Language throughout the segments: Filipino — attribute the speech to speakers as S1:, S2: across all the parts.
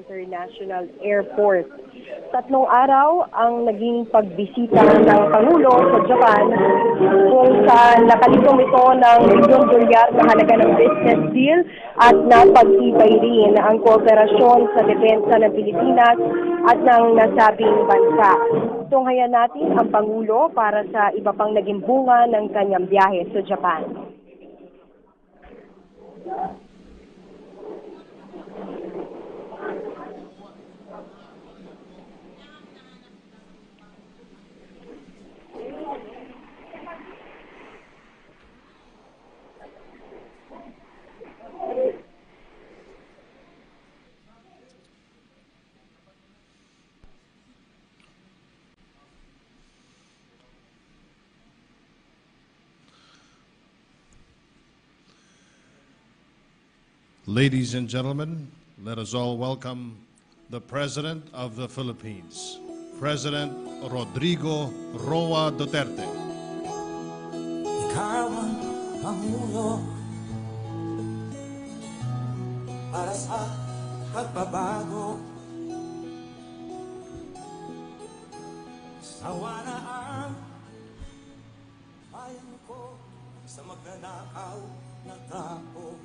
S1: International Airport. 3 araw ang naging pagbisita ng Pangulo sa Japan kung saan nakalitong ito ng $1 na halaga ng business deal at napag-ibay rin ang kooperasyon sa depensa ng Pilipinas at ng nasabing bansa. Tunghayan natin ang Pangulo para sa iba pang naging bunga ng kanyang biyahe sa Japan.
S2: Ladies and gentlemen, let us all welcome the President of the Philippines, President Rodrigo Roa Duterte.
S3: Ikaw ang Pangulo para sa pagbabago. Sawa na ang bayan ko sa magnanakaw na tao.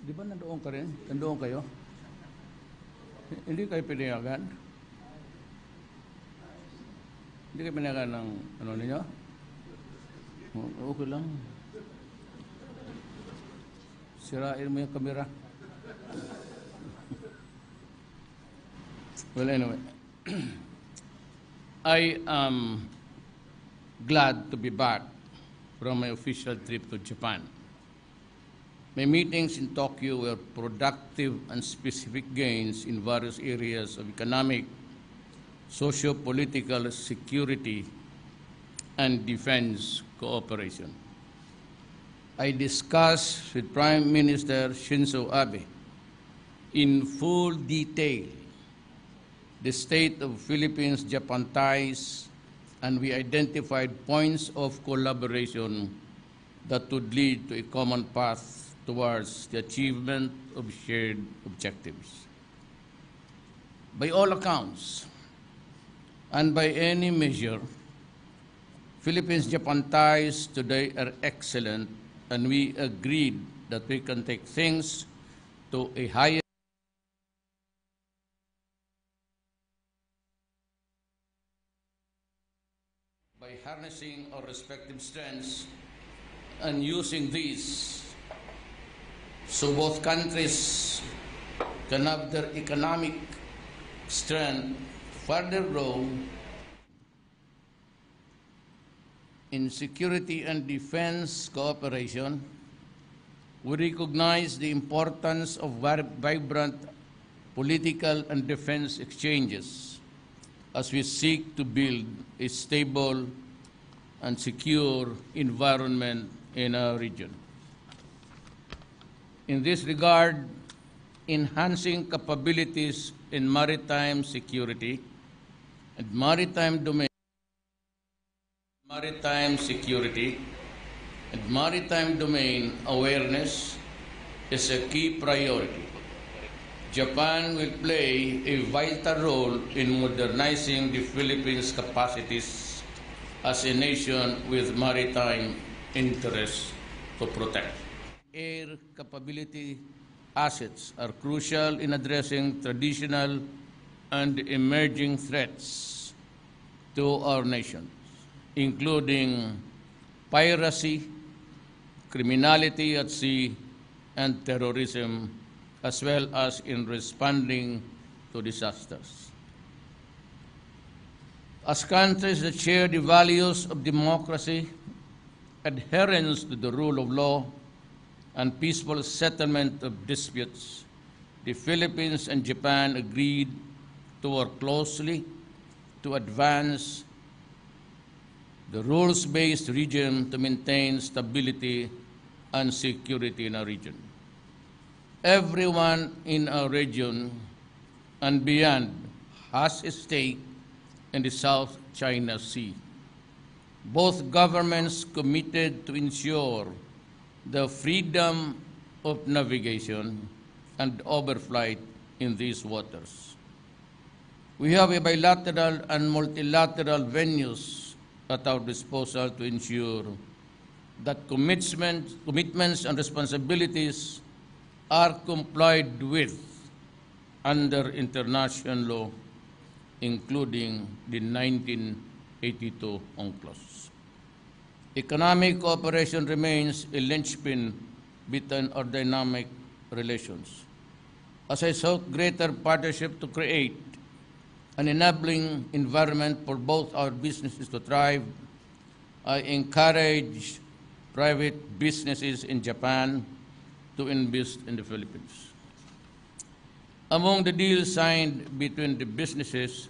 S4: Di ba nandoon ka rin? Nandoon kayo? Hindi kayo pinayagan? Hindi kayo pinayagan ng ano ninyo? Okay lang. Sirain mo yung kamera. Well, anyway. I am glad to be back from my official trip to Japan. My meetings in Tokyo were productive and specific gains in various areas of economic, socio-political, security, and defense cooperation. I discussed with Prime Minister Shinzo Abe in full detail the state of Philippines-Japan ties, and we identified points of collaboration that would lead to a common path towards the achievement of shared objectives. By all accounts, and by any measure, Philippines-Japan ties today are excellent, and we agreed that we can take things to a higher by harnessing our respective strengths and using these so both countries can have their economic strength further grow in security and defense cooperation. We recognize the importance of vibrant political and defense exchanges as we seek to build a stable and secure environment in our region. In this regard, enhancing capabilities in maritime security and maritime domain awareness is a key priority. Japan will play a vital role in modernizing the Philippines' capacities as a nation with maritime interests to protect. Air capability assets are crucial in addressing traditional and emerging threats to our nation, including piracy, criminality at sea, and terrorism, as well as in responding to disasters. As countries that share the values of democracy, adherence to the rule of law, and peaceful settlement of disputes, the Philippines and Japan agreed to work closely to advance the rules-based region to maintain stability and security in our region. Everyone in our region and beyond has a stake in the South China Sea. Both governments committed to ensure the freedom of navigation and overflight in these waters. We have a bilateral and multilateral venues at our disposal to ensure that commitments and responsibilities are complied with under international law, including the 1982 UNCLOS. Economic cooperation remains a linchpin within our dynamic relations. As I sought greater partnership to create an enabling environment for both our businesses to thrive, I encourage private businesses in Japan to invest in the Philippines. Among the deals signed between the businesses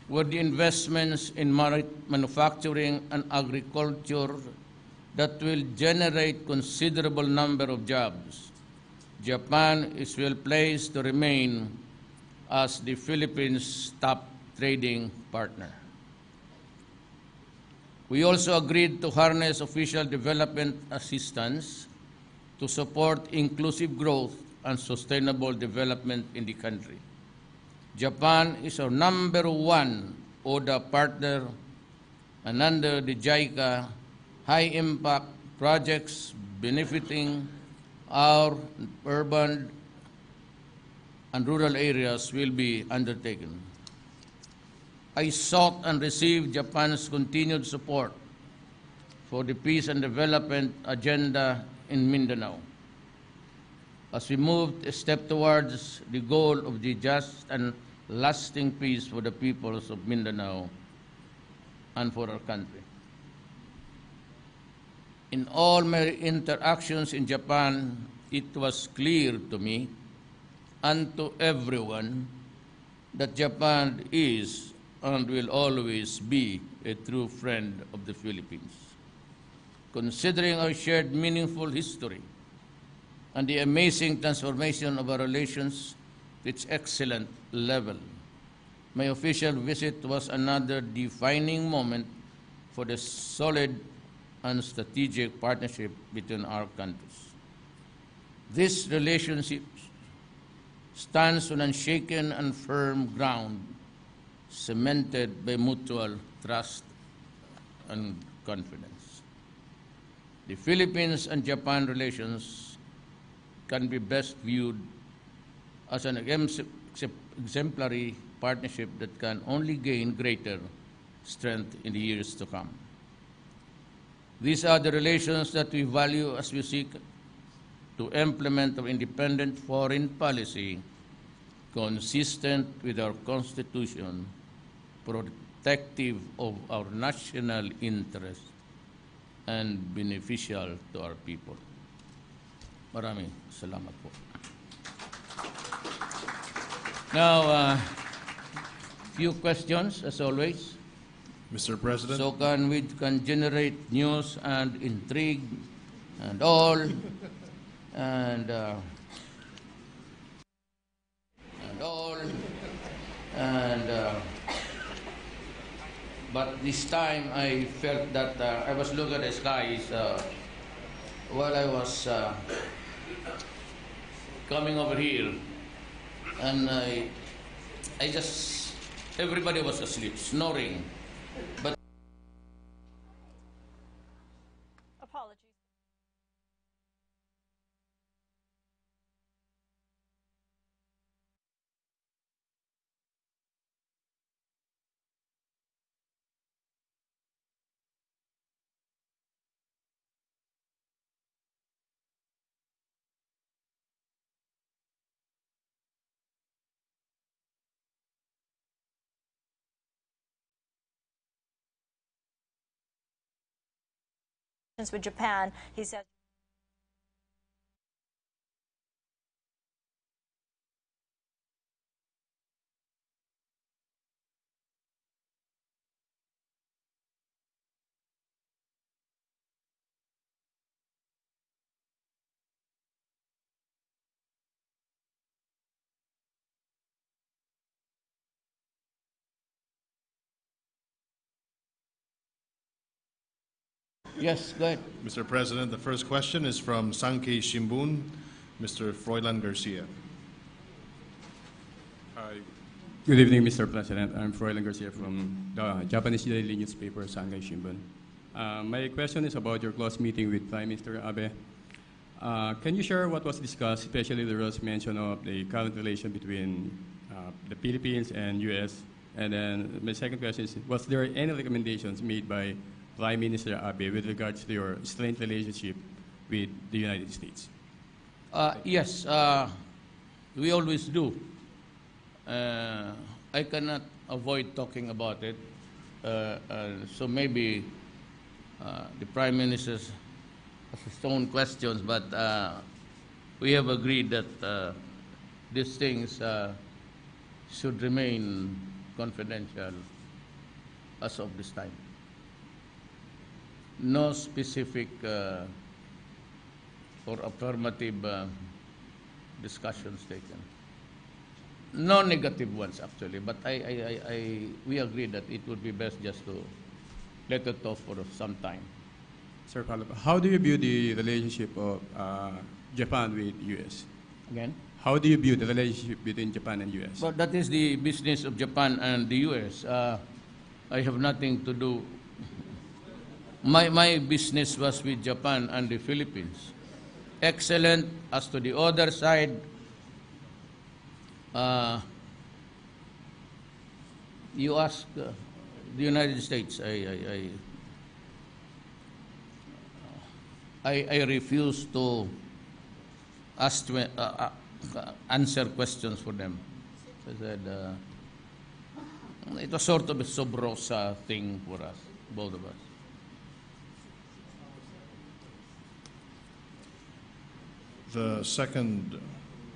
S4: were the investments in manufacturing and agriculture that will generate considerable number of jobs. Japan is well placed to remain as the Philippines' top trading partner. We also agreed to harness official development assistance to support inclusive growth and sustainable development in the country. Japan is our #1 ODA partner, and under the JICA, high-impact projects benefiting our urban and rural areas will be undertaken. I sought and received Japan's continued support for the peace and development agenda in Mindanao, as we moved a step towards the goal of the just and lasting peace for the peoples of Mindanao and for our country. In all my interactions in Japan, it was clear to me and to everyone that Japan is and will always be a true friend of the Philippines. Considering our shared meaningful history and the amazing transformation of our relations to its excellent level, my official visit was another defining moment for the solid and strategic partnership between our countries. This relationship stands on unshaken and firm ground, cemented by mutual trust and confidence. The Philippines and Japan relations can be best viewed as an exemplary partnership that can only gain greater strength in the years to come. These are the relations that we value as we seek to implement our independent foreign policy consistent with our Constitution, protective of our national interest, and beneficial to our people. Maraming salamat po. Now, few questions, as always.
S2: Mr. President.
S4: So we can generate news and intrigue and all, and but this time I felt that I was looking at the skies while I was coming over here, and I just, everybody was asleep, snoring. But
S5: with Japan. He said.
S4: Yes, go ahead.
S2: Mr. President, the first question is from Sankei Shimbun, Mr. Froilan Garcia.
S6: Good evening, Mr. President. I'm Froilan Garcia from the Japanese daily newspaper Sankei Shimbun. My question is about your close meeting with Prime Minister Abe. Can you share what was discussed, especially there was mention of the current relation between the Philippines and U.S.? And then my second question is, was there any recommendations made by Prime Minister Abe with regards to your strained relationship with the United States?
S4: Yes, we always do. I cannot avoid talking about it. So maybe the Prime Minister has his own questions, but we have agreed that these things should remain confidential as of this time. No specific or affirmative discussions taken. No negative ones, actually, but we agree that it would be best just to let it off for some time.
S6: Sir, how do you view the relationship of Japan with U.S.?
S4: Again?
S6: How do you view the relationship between Japan and U.S.?
S4: But that is the business of Japan and the U.S. I have nothing to do. My business was with Japan and the Philippines. Excellent. As to the other side, you ask the United States. I refuse to answer questions for them. I said it was sort of a sub rosa thing for us, both of us.
S2: The second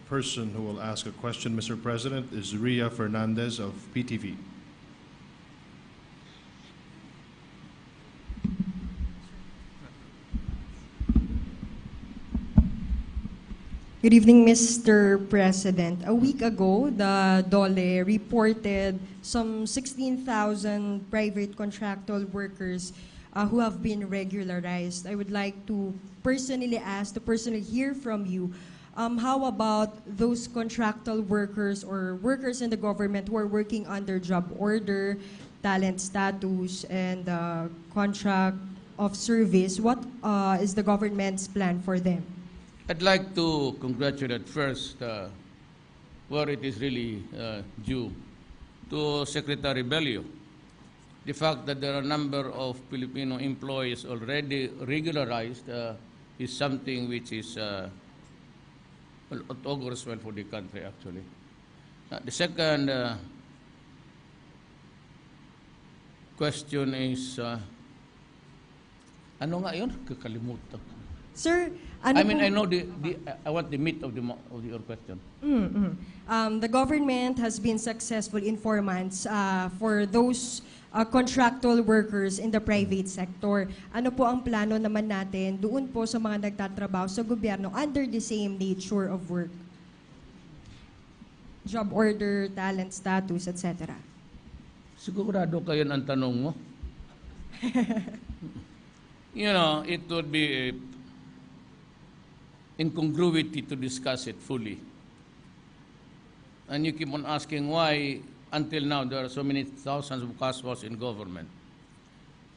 S2: person who will ask a question, Mr. President, is Ria Fernandez of PTV.
S7: Good evening, Mr. President. A week ago, the DOLE reported some 16,000 private contractual workers who have been regularized. I would like to personally hear from you, how about those contractual workers or workers in the government who are working under job order, talent status, and contract of service? What is the government's plan for them?
S4: I'd like to congratulate first where it is really due to Secretary Bello. The fact that there are a number of Filipino employees already regularized is something which is well, it augurs well for the country, actually. The second question is, ano nga yun? Kakalimutan.
S7: Sir,
S4: I know I want the meat of your question.
S7: The government has been successful in 4 months for those contractual workers in the private sector. Ano po ang plano naman natin doon po sa mga nagtatrabaho sa gobyerno under the same nature of work? Job order, talent status, etc.
S4: Sigurado kayo ang tanong mo? You know, it would be incongruity to discuss it fully. And you keep on asking why, until now, there are so many thousands of casuals in government.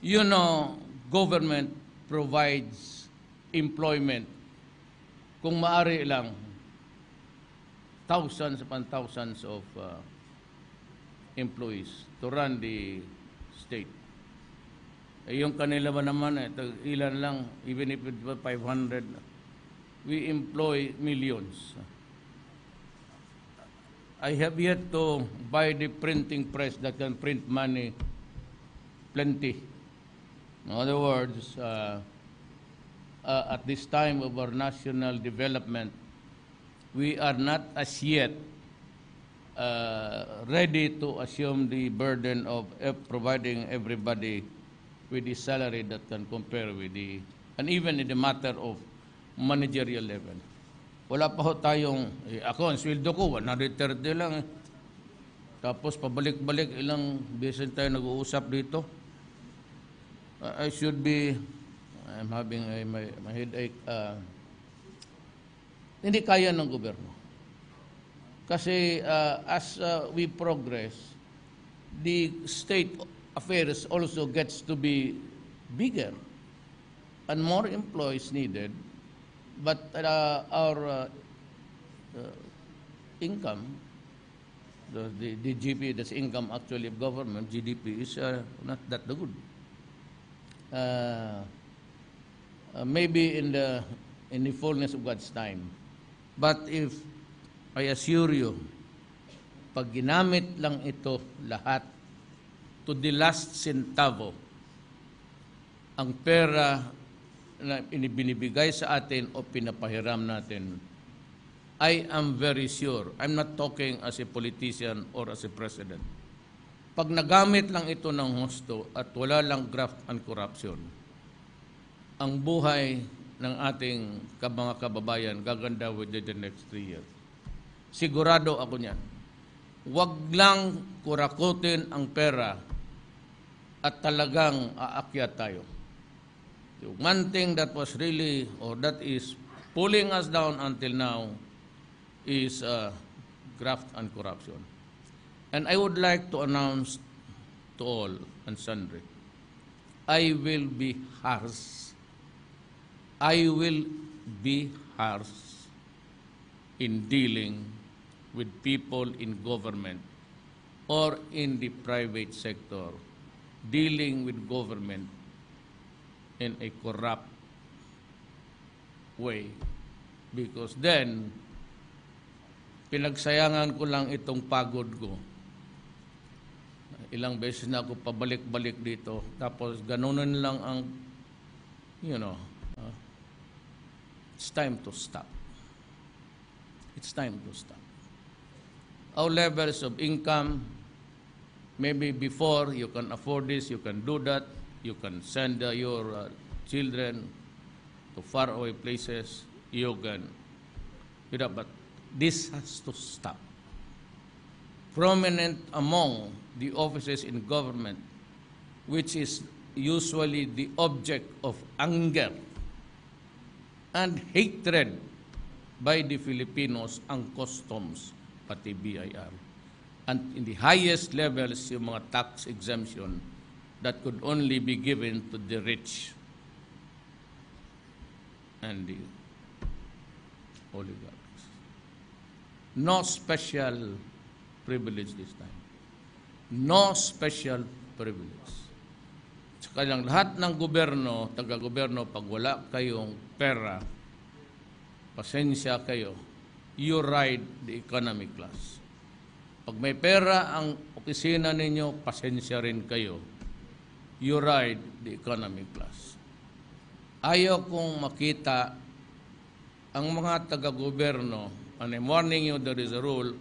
S4: You know, government provides employment. Kung maaari lang, thousands upon thousands of employees to run the state. Yung kanila ba naman, ilan lang, even if it was 500, we employ millions. I have yet to buy the printing press that can print money plenty. In other words, at this time of our national development, we are not as yet ready to assume the burden of providing everybody with the salary that can compare with the, and even in the matter of managerial level. Wala pa ho tayong, ako, ang sweldo ko, 130 lang. Tapos pabalik-balik, ilang beses tayo nag-uusap dito. I should be, I'm having my headache. Hindi kaya ng gobyerno. Kasi as we progress, the state affairs also gets to be bigger and more employees needed, but our income, the GP, that's income actually of government, GDP, is not that good. Maybe in the fullness of God's time. But if I assure you, pag ginamit lang ito lahat to the last centavo, ang pera na binibigay sa atin o pinapahiram natin, I am very sure, I'm not talking as a politician or as a president, pag nagamit lang ito ng husto at wala lang graft and corruption, ang buhay ng ating mga kababayan gaganda within the next 3 years. Sigurado ako niyan. Huwag lang kurakutin ang pera at talagang aakyat tayo. So one thing that was really, or that is pulling us down until now is graft and corruption. And I would like to announce to all and sundry, I will be harsh. I will be harsh in dealing with people in government or in the private sector, dealing with government in a corrupt way. Because then, pinagsayangan ko lang itong pagod ko. Ilang beses na ako pabalik-balik dito, tapos ganunan lang ang, it's time to stop. It's time to stop. Our levels of income, maybe before you can afford this, you can do that, you can send your children to faraway places, you can, but this has to stop. Prominent among the offices in government, which is usually the object of anger and hatred by the Filipinos, ang customs, pati BIR. And in the highest levels, yung mga tax exemption that could only be given to the rich and the oligarchs. No special privilege this time. No special privilege. Saka lang lahat ng gobyerno, taga-gobyerno, pag wala kayong pera, pasensya kayo, you ride the economy class. Pag may pera ang opisina ninyo, pasensya rin kayo, you ride the economy class. Ayaw kong makita ang mga taga-gobyerno, and I'm warning you, there is a rule,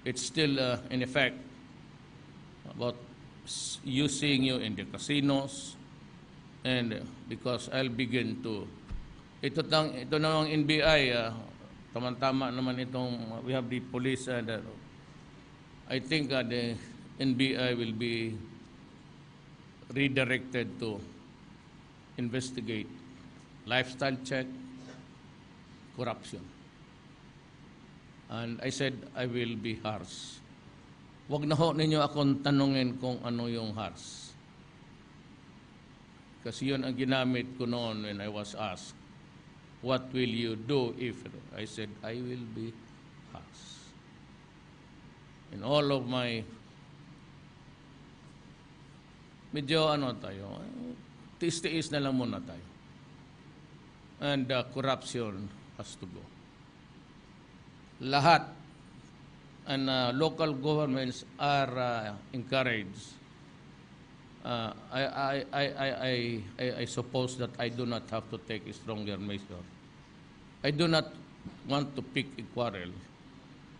S4: it's still in effect, about using you in the casinos, and because I'll begin to, ito namang NBI, tama-tama naman itong, we have the police, and I think the NBI will be redirected to investigate lifestyle check, corruption. And I said, I will be harsh. Huwag na ho ninyo akong tanungin kung ano yung harsh. Kasi yun ang ginamit ko noon when I was asked, what will you do if? I said, I will be harsh. In all of my, medyo tayo, tiis-tiis na lang muna tayo. And corruption has to go. Lahat and local governments are encouraged I suppose that I do not have to take a stronger measure. I do not want to pick a quarrel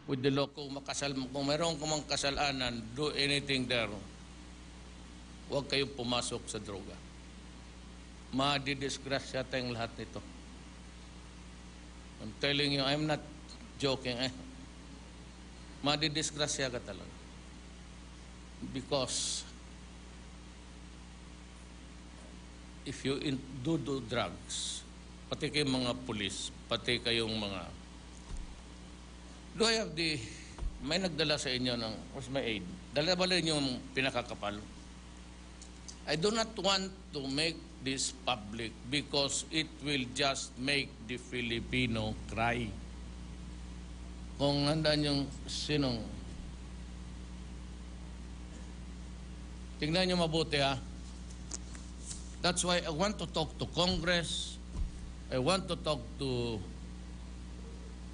S4: with the law. Kung meron kumang kasalanan, do anything there. Huwag kayong pumasok sa droga. Madidisgrasya tayong lahat nito. I'm telling you, I'm not joking. Madidisgrasya ka talaga. Because if you do drugs, pati kayong mga pulis, pati kayong mga... Do I have may nagdala sa inyo ng... What's my aid? Dala ba rin yung pinakakapal? I do not want to make this public because it will just make the Filipino cry. Kung nandaan yung sinong... Tingnan nyo mabuti ha. That's why I want to talk to Congress. I want to talk to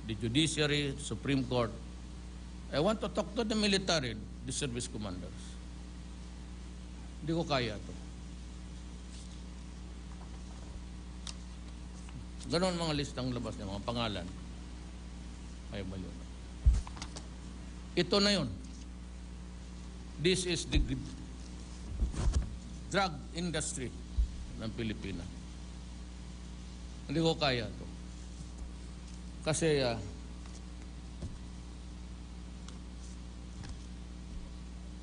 S4: the judiciary, Supreme Court. I want to talk to the military, the service commanders. Hindi ko kaya to. Ganon mga listang labas niya, mga pangalan. Ay balo. Ito na yun. This is the drug industry ng Pilipinas. Hindi ko kaya to. Kasi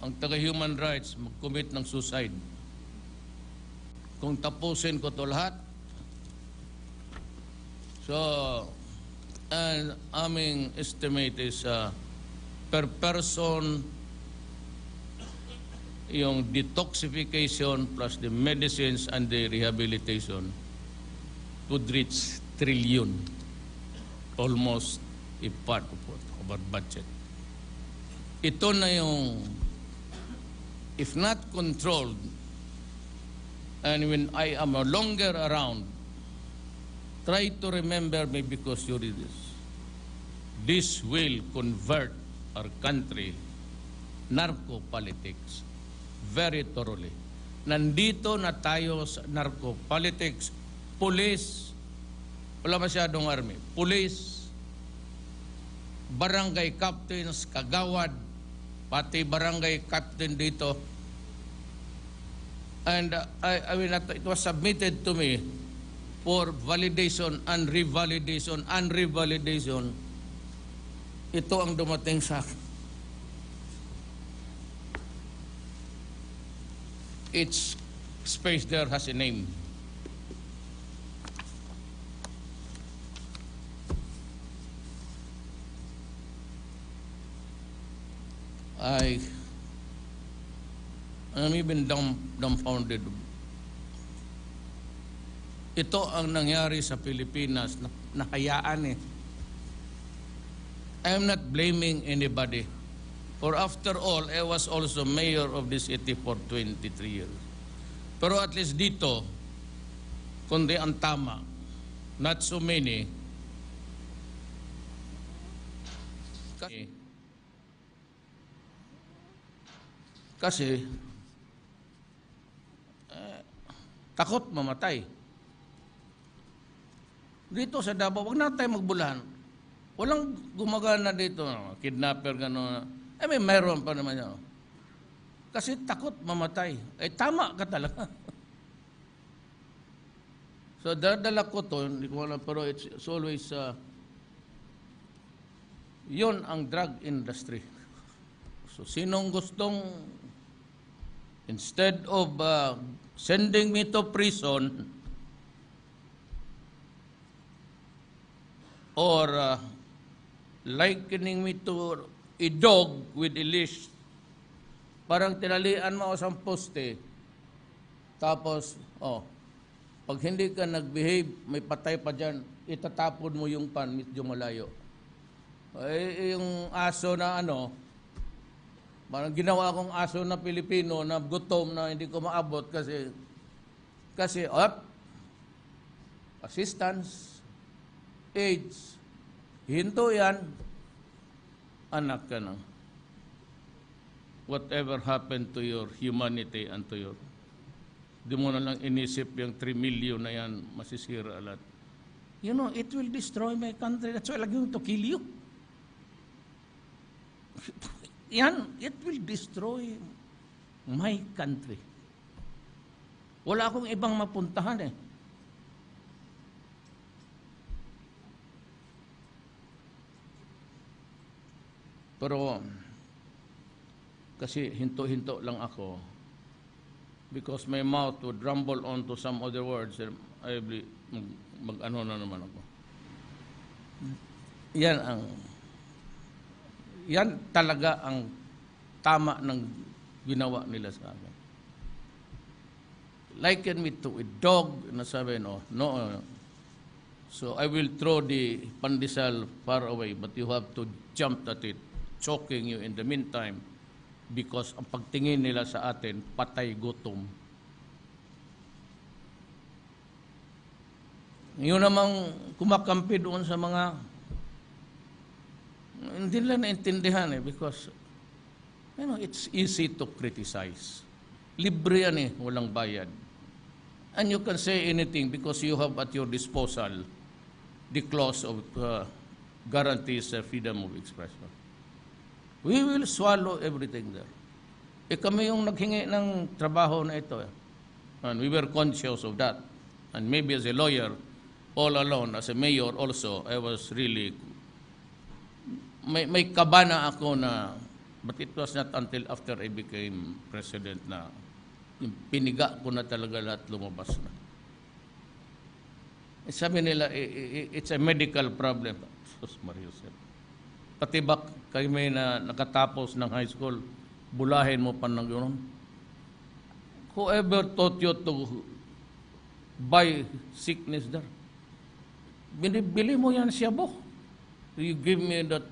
S4: ang taga-human rights mag-commit ng suicide. Kung tapusin ko to lahat, so ang aming estimate is per person yung detoxification plus the medicines and the rehabilitation would reach trillion, almost a part of our budget. Ito na yung, if not controlled, and when I am no longer around, try to remember me because you read this. This will convert our country narco-politics very thoroughly. Nandito na tayo sa narco-politics. Police, wala masyadong army. Police, barangay captains, kagawad, pati barangay captain dito. And I mean, it was submitted to me for validation and revalidation and revalidation. Ito ang dumating sa akin. Each space there has a name. I'm even dumbfounded. Ito ang nangyari sa Pilipinas na nahayaan eh. I am not blaming anybody. For after all, I was also mayor of this city for 23 years. Pero at least dito, kundi ang tama, not so many, kasi takot mamatay. Dito sa Davao, wag na tayo magbulahan. Walang gumagana dito, kidnapper, gano'n. May mayroon pa naman yan. Kasi takot mamatay. Tama ka talaga. So, dala ko to, hindi ko alam, pero it's always, yun ang drug industry. So, sinong gustong, instead of sending me to prison, or likening me to a dog with a leash, parang tinalian mo sa poste, tapos, pag hindi ka nag-behave, may patay pa dyan, itatapon mo yung pan, medyo malayo. Yung aso na parang ginawa kong aso na Pilipino na gutom na hindi ko maabot kasi assistance, AIDS, hinto yan, anak ka na. Whatever happened to your humanity and to your Di mo na lang inisip yung 3 million na yan, masisira lahat. You know, it will destroy my country. That's why I'm going to kill you. Yan, it will destroy my country. Wala akong ibang mapuntahan eh. Pero, kasi hinto-hinto lang ako, because my mouth would rumble on to some other words, and I will mag-ano na naman ako. Yan talaga ang tama ng ginawa nila sa akin. Liken me to a dog, na sabi, no. So I will throw the pandesal far away, but you have to jump at it, choking you in the meantime, because ang pagtingin nila sa atin, patay gutom. Yun namang kumakampi doon sa mga, hindi nila naintindihan because, you know, it's easy to criticize. Libre yan walang bayad. And you can say anything because you have at your disposal the clause of guarantees freedom of expression. We will swallow everything there. Kami yung naghingi ng trabaho na ito. And we were conscious of that. And maybe as a lawyer, all alone, as a mayor also, I was really, may kabana ako na, but it was not until after I became president na yung piniga ko na talaga lahat lumabas na. Sabi nila, it's a medical problem. Sus Mario, pati ba kayo may nakatapos ng high school, bulahin mo pa ng gano'n? Whoever taught you to buy sickness there? Binibili mo yan siya bo. You give me that.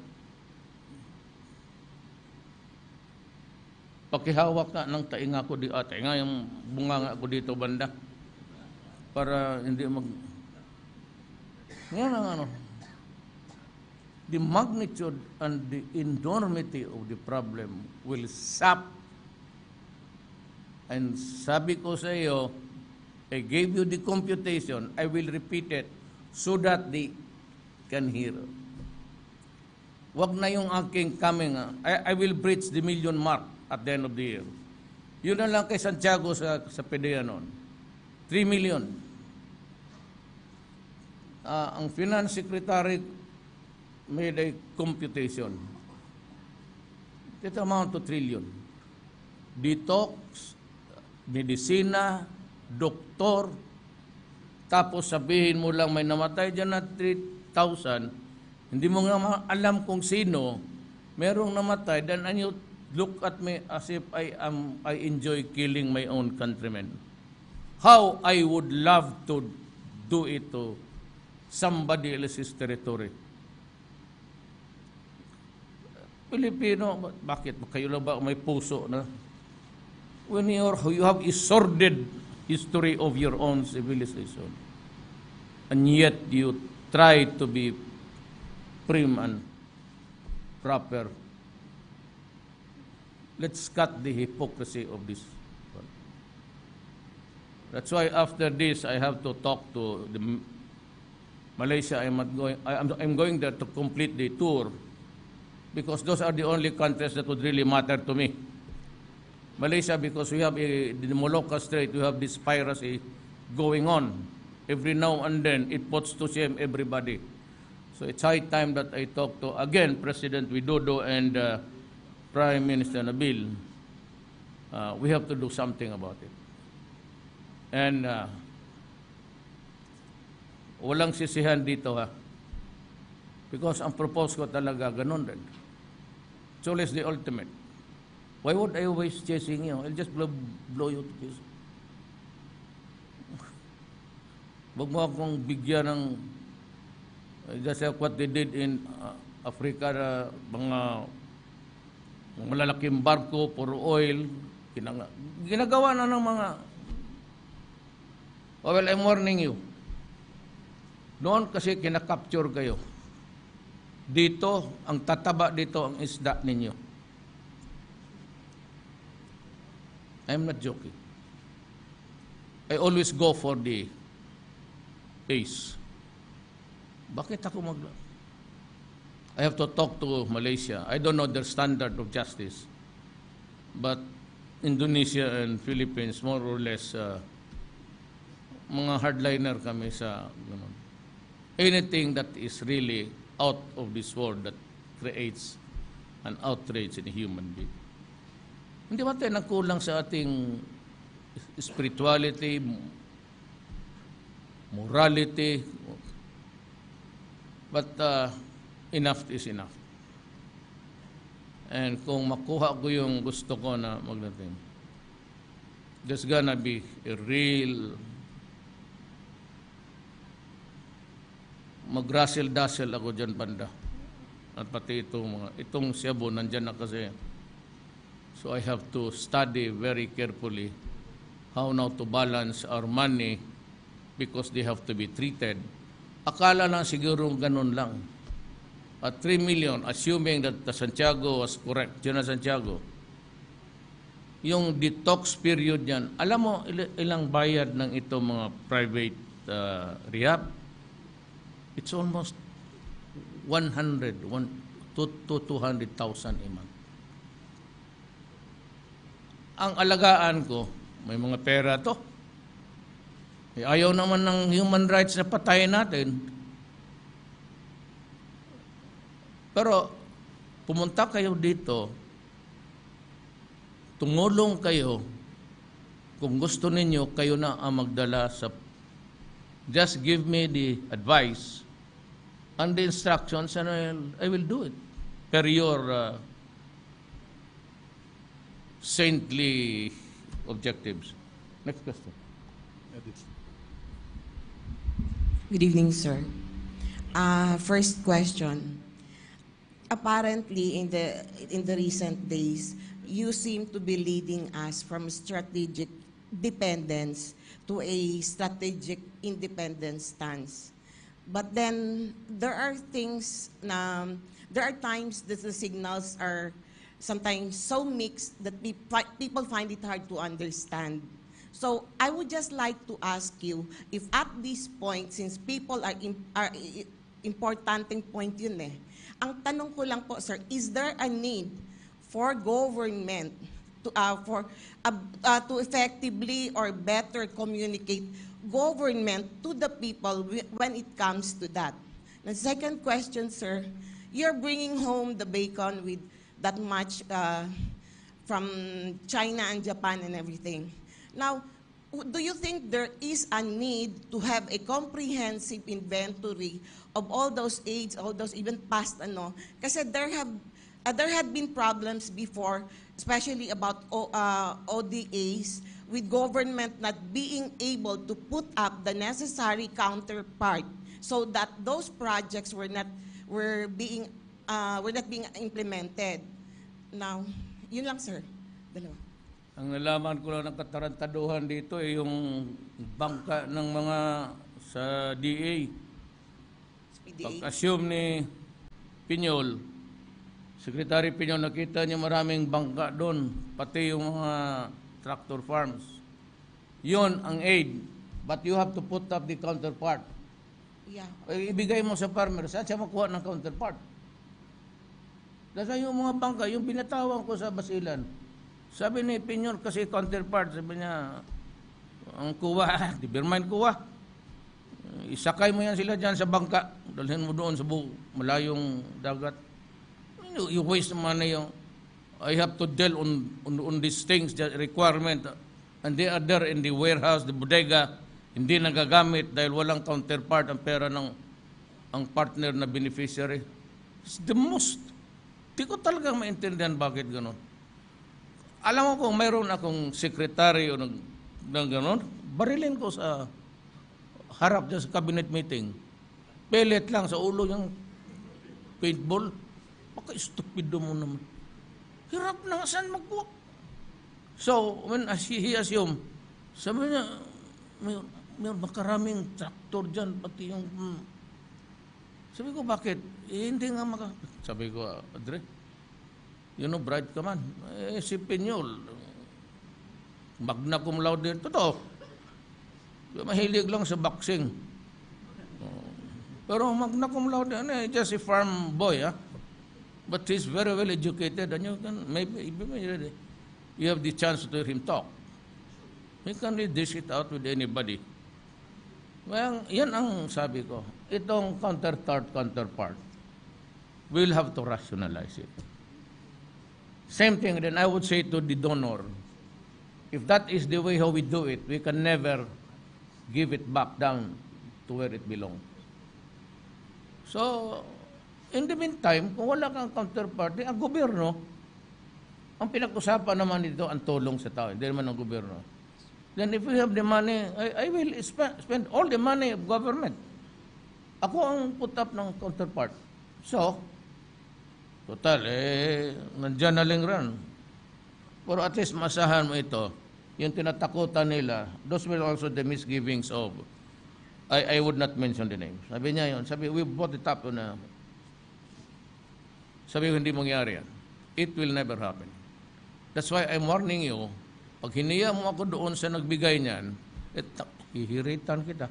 S4: Pakihawak ka ng tainga ko di tainga yung bunganga ko dito banda. Para hindi yan ang ano. The magnitude and the enormity of the problem will sap. And sabi ko sa iyo, I gave you the computation, I will repeat it so that they can hear. Wag na yung aking coming, I will breach the 1 million mark at the end of the year. Yun na lang kay Santiago sa PDEA noon. 3 million. Ang Finance Secretary made a computation. It amount to trillion. Detox, medisina, doktor, tapos sabihin mo lang may namatay dyan na 3,000, hindi mo nga alam kung sino, merong namatay, then and you look at me as if I enjoy killing my own countrymen. How I would love to do it to somebody else's territory. Pilipino, bakit? Kayo lang ba may puso na? When you have a sordid history of your own civilization, and yet you try to be prim and proper. Let's cut the hypocrisy of this. That's why after this, I have to talk to Malaysia. I'm going there to complete the tour, because those are the only countries that would really matter to me. Malaysia, because we have the Malacca Strait, we have this piracy going on. Every now and then, it puts to shame everybody. So it's high time that I talk to, again, President Widodo and Prime Minister Nabil. We have to do something about it. And walang sisihan dito because ang propose ko talaga ganun din. So it's the ultimate. Why would I always chasing you? I'll just blow you to pieces. Wag mo akong bigyan ng just like what they did in Africa, mga malalaking barko, puro oil, ginagawa na ng mga. Well, I'm warning you. Noon kasi kinakapture kayo. Dito, ang tataba dito ang isda ninyo. I'm not joking. I always go for the A's. Bakit ako I have to talk to Malaysia. I don't know their standard of justice. But Indonesia and Philippines, more or less, mga hardliner kami sa ganun. Anything that is really out of this world that creates an outrage in a human being. Hindi ba tayo nagkulang sa ating spirituality, morality? But enough is enough. And kung makuha ko yung gusto ko na magdating, there's gonna be a real mag-russel-dassel ako dyan banda. At pati itong Cebu, nandyan na kasi. So I have to study very carefully how now to balance our money because they have to be treated. Akala lang siguro ganun lang. At 3 million, assuming that the Santiago was correct, General Santiago, yung detox period yan, alam mo ilang bayad ng ito mga private rehab? It's almost 100 to 200,000 a month. Ang alagaan ko, may mga pera to. Ayaw naman ng human rights na patayin natin. Pero pumunta kayo dito, tumulong kayo, kung gusto ninyo, kayo na ang magdala sa... Just give me the advice and the instructions and I will do it per your saintly objectives. Next question.
S5: Good evening, sir. First question. Apparently, in the recent days, you seem to be leading us from strategic dependence to a strategic independence stance. But then there are times that the signals are sometimes so mixed that people find it hard to understand. So I would just like to ask you if at this point, since people are importanteng point yun eh, ang tanong ko lang po, sir, is there a need for government to effectively or better communicate government to the people when it comes to that? The second question, sir, you're bringing home the bacon with that much from China and Japan and everything. Now, do you think there is a need to have a comprehensive inventory of all those aids, all those even past Kasi there had been problems before, especially about ODAs, with government not being able to put up the necessary counterpart so that those projects were not being implemented. Now, yun lang, sir. Dalawa.
S4: Ang nalaman ko lang ng katarantaduhan dito ay yung bangka ng mga sa DA. Pag-assume ni Piñol, Secretary Piñol, nakita niya maraming bangka doon, pati yung mga tractor farms. Yun ang aid, but you have to put up the counterpart.
S5: Yeah.
S4: Ibigay mo sa farmer, saan siya makuha ng counterpart? Dahil yung mga bangka, yung binatawan ko sa Basilan, sabi ni Piñol kasi counterpart, sabi niya, ang kuwa, di birmain kuwa. Isakay mo yan sila dyan sa bangka, dalhin mo doon sa malayong dagat. You waste money yung, I have to deal on these things, the requirement, and they are there in the warehouse, the bodega, hindi nagagamit dahil walang counterpart ang pera ng ang partner na beneficiary. It's the most. Di ko talagang maintindihan bakit gano'n. Alam mo kung mayroon akong secretary o ng gano'n, barilin ko sa harap dyan sa cabinet meeting. Pellet lang sa ulo yung paintball. Paka-stupido mo naman. Hirap na saan magbuwak. So, when he assumed, sabi niya, may makaraming traktor dyan, pati yung... Sabi ko, bakit? Hindi nga Sabi ko, Adre, bright ka man. Si Piñol, magna cum laude, totoo. Mahilig lang sa boxing. Pero magna cum laude, just a farm boy, but he's very well educated, and you can maybe you have the chance to hear him talk. He can really dish it out with anybody. Well, yan ang sabi ko. Itong counterpart, we'll have to rationalize it. Same thing, then I would say to the donor, if that is the way how we do it, we can never give it back down to where it belongs. So, in the meantime, kung wala kang counterparty, ang gobyerno, ang pinag-usapan naman dito, ang tulong sa tao, hindi naman ang gobyerno. Then if we have the money, I will spend all the money of government. Ako ang put up ng counterpart. So, total, nandyan na lang rin. Pero at least masahan mo ito, yung tinatakutan nila, those were also the misgivings of, I would not mention the names. Sabi niya yun, sabi, we bought it up na, sabi ko, hindi mangyari yan. It will never happen. That's why I'm warning you, pag hiniya mo ako doon sa nagbigay niyan, hihiritan kita.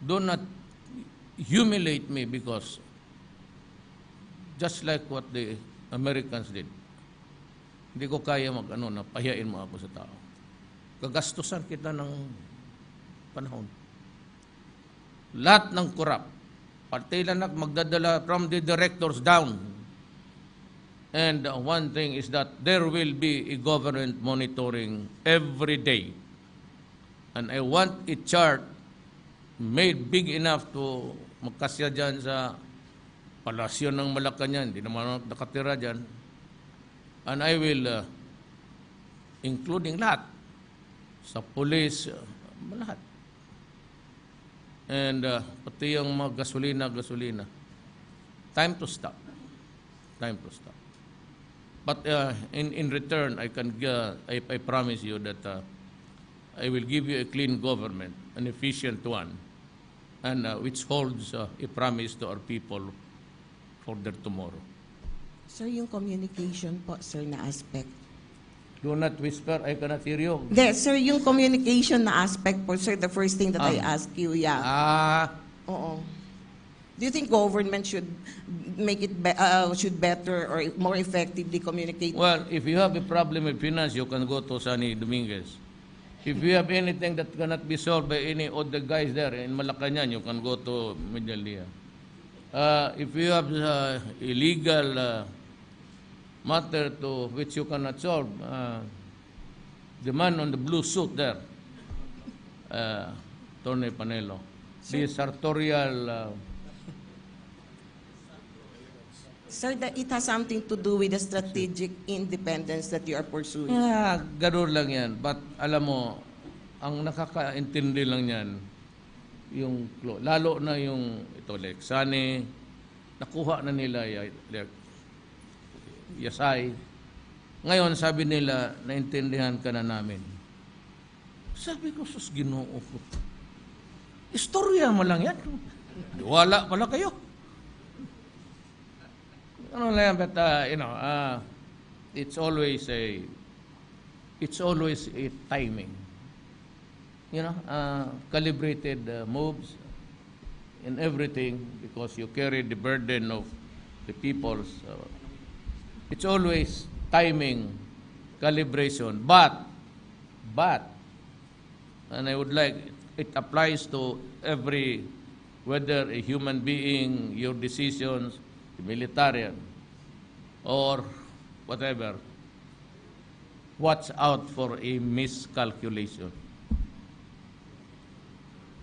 S4: Do not humiliate me because just like what the Americans did, hindi ko kaya pahiyain mo ako sa tao. Gagastusan kita ng panahon. Lahat ng corrupt, pati lang magdadala from the directors down. And one thing is that there will be a government monitoring every day. And I want a chart made big enough to magkasya dyan sa palasyo ng Malacanang. Hindi naman nakatira dyan. And I will, including lahat, sa police, lahat. And pati yung mga gasolina. Time to stop. Time to stop. But in return, I promise you that I will give you a clean government, an efficient one, and which holds a promise to our people for their tomorrow.
S5: Sir, yung communication po, sir, na aspect.
S4: Do not whisper, I cannot hear you.
S5: Sir, yung communication na aspect po, sir, the first thing that I ask you, Oo. Do you think government should make it should better or more effectively communicate?
S4: Well, if you have a problem with finance, you can go to Sunny Dominguez. If you have anything that cannot be solved by any other guys there in Malacanang, you can go to Medialia. If you have illegal matter to which you cannot solve, the man on the blue suit there, Tony Panelo, the sartorial...
S5: Sir, that it has something to do with the strategic independence that you are pursuing.
S4: Ganun lang yan. But alam mo, ang nakakaintindi lang yan, yung, lalo na yung, ito, Lexani, nakuha na nila Yasay. Ngayon, sabi nila, naintindihan ka na namin. Sabi ko, sus, Ginoo ko. Istorya mo lang yan. Wala pala kayo. Ano lang, but it's always a timing. Calibrated moves in everything because you carry the burden of the people's. It's always timing, calibration, but, and I would like it applies to every, whether a human being, your decisions, militarian, or whatever, watch out for a miscalculation.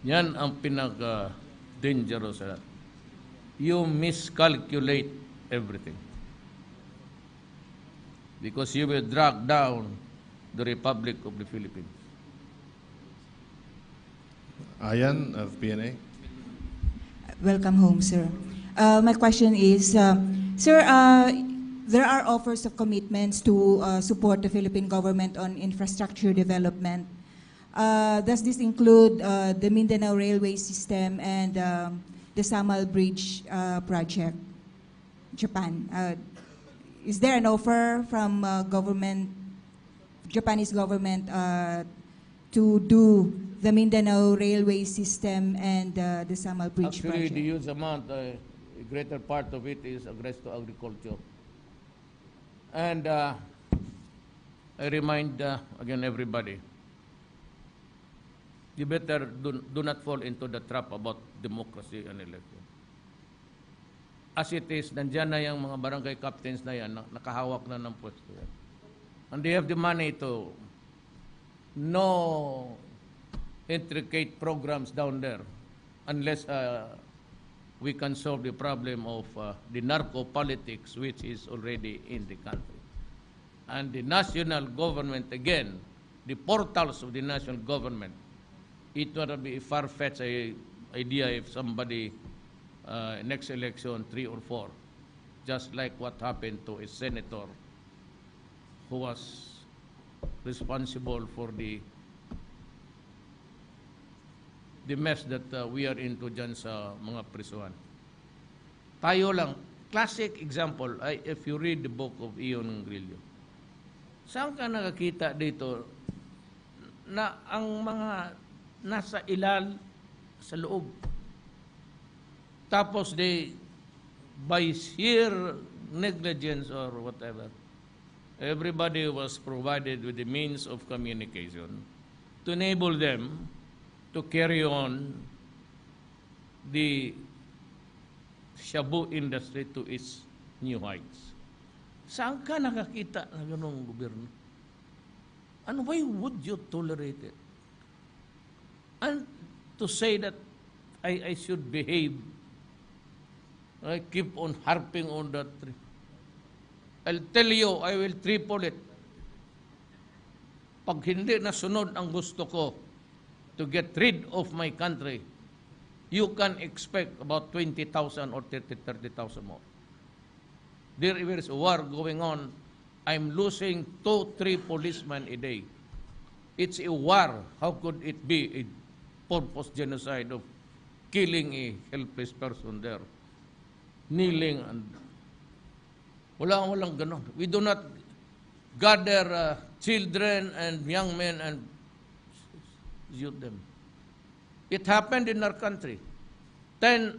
S4: Yan ang pinaka-dangerous. You miscalculate everything. Because you will drag down the Republic of the Philippines.
S2: Ayan of PNA.
S8: Welcome home, sir. My question is, sir, there are offers of commitments to support the Philippine government on infrastructure development. Does this include the Mindanao Railway System and the Samal Bridge project, Japan? Is there an offer from Japanese government to do the Mindanao Railway System and the Samal Bridge
S4: Actually,
S8: project?
S4: the huge amount, a greater part of it is addressed to agriculture. And I remind again everybody, you better do not fall into the trap about democracy and election. As it is, nandyan na yung mga barangay captains na yan, nakahawak na ng pwesto yan. And they have the money to no intricate programs down there unless we can solve the problem of the narco politics which is already in the country. And the national government, again, the portals of the national government, it would be a far-fetched idea if somebody next election 3 or 4, just like what happened to a senator who was responsible for the mess that we are into dyan sa mga prisuhan. Tayo lang, classic example, if you read the book of Ion Grillo, saan ka nakakita dito na ang mga nasa ilal sa loob, tapos by sheer negligence or whatever, everybody was provided with the means of communication to enable them to carry on the shabu industry to its new heights. Saan ka nakakita na ganong gobyerno? And why would you tolerate it? And to say that I should behave, I keep on harping on that. I'll tell you, I will triple it. Pag hindi nasunod ang gusto ko to get rid of my country, you can expect about 20,000 or 30,000 more. There is a war going on. I'm losing 2-3 policemen a day. It's a war. How could it be a purpose genocide of killing a helpless person there? Kneeling and walang ganon. We do not gather children and young men and shoot them. It happened in our country. 10